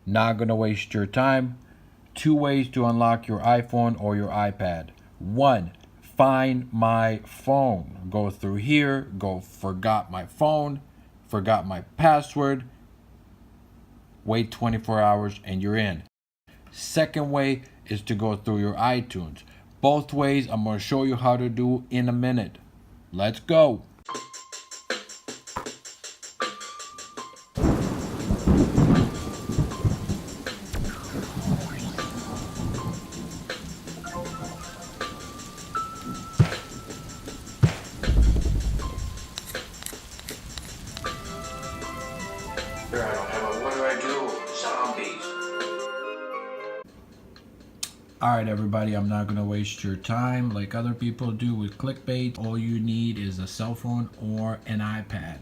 Not gonna waste your time. 2 ways to unlock your iPhone or your iPad. 1, find my phone. Go through here, go forgot my phone, forgot my password. Wait 24 hours and you're in. Second way is to go through your iTunes. Both ways I'm going to show you how to do in a minute. Let's go. What do I do? Zombies. Alright everybody, I'm not going to waste your time like other people do with clickbait. All you need is a cell phone or an iPad.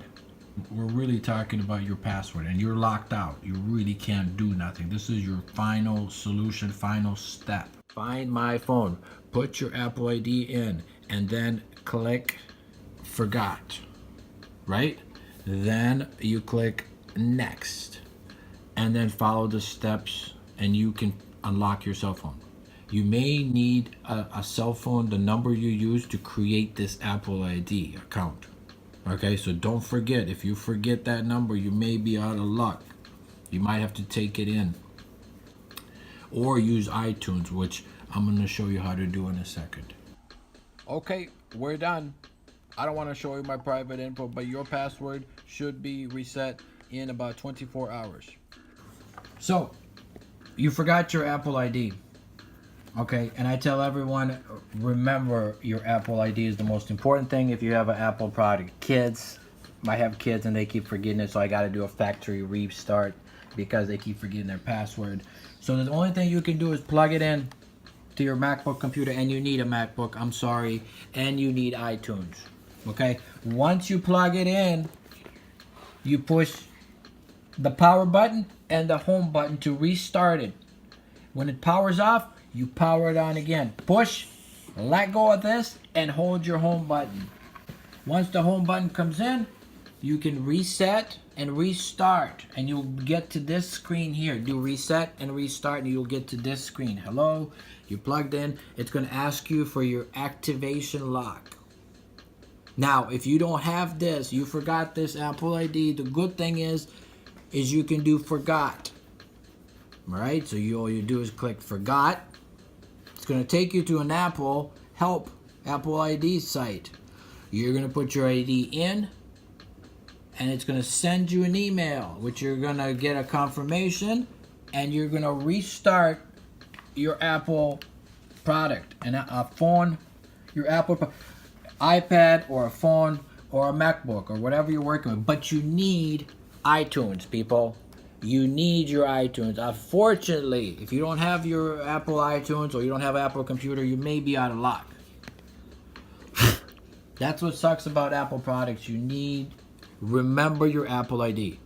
We're really talking about your password and you're locked out. You really can't do nothing. This is your final solution, final step. Find my phone, put your Apple ID in, and then click forgot, right? Then you click next, and then follow the steps and you can unlock your cell phone. You may need a cell phone, the number you use to create this Apple ID account. Okay, so don't forget. If you forget that number, you may be out of luck. You might have to take it in. Or use iTunes, which I'm going to show you how to do in a second. Okay, we're done. I don't want to show you my private info, but your password should be reset in about 24 hours. So, you forgot your Apple ID. Okay, and I tell everyone, remember your Apple ID is the most important thing if you have an Apple product. Kids might have kids and they keep forgetting it, so I got to do a factory restart because they keep forgetting their password. So the only thing you can do is plug it in to your MacBook computer, and you need a MacBook, I'm sorry, and you need iTunes. Okay, once you plug it in, you push the power button and the home button to restart it. When it powers off, you power it on again. Push, let go of this, and hold your home button. Once the home button comes in, you can reset and restart, and you'll get to this screen here. Do reset and restart, and you'll get to this screen. Hello, you plugged in. It's going to ask you for your activation lock. Now, if you don't have this, you forgot this Apple ID, the good thing is you can do forgot. All right, so all you do is click forgot. It's going to take you to an Apple ID site. You're going to put your ID in, and it's going to send you an email, which you're going to get a confirmation, and you're going to restart your Apple product, and a phone, your Apple iPad or a phone or a MacBook or whatever you're working with. But you need iTunes, people. You need your iTunes. Unfortunately, if you don't have your Apple iTunes or you don't have an Apple computer, you may be out of luck. That's what sucks about Apple products. Remember your Apple ID.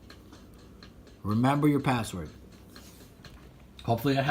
Remember your password. Hopefully that helps.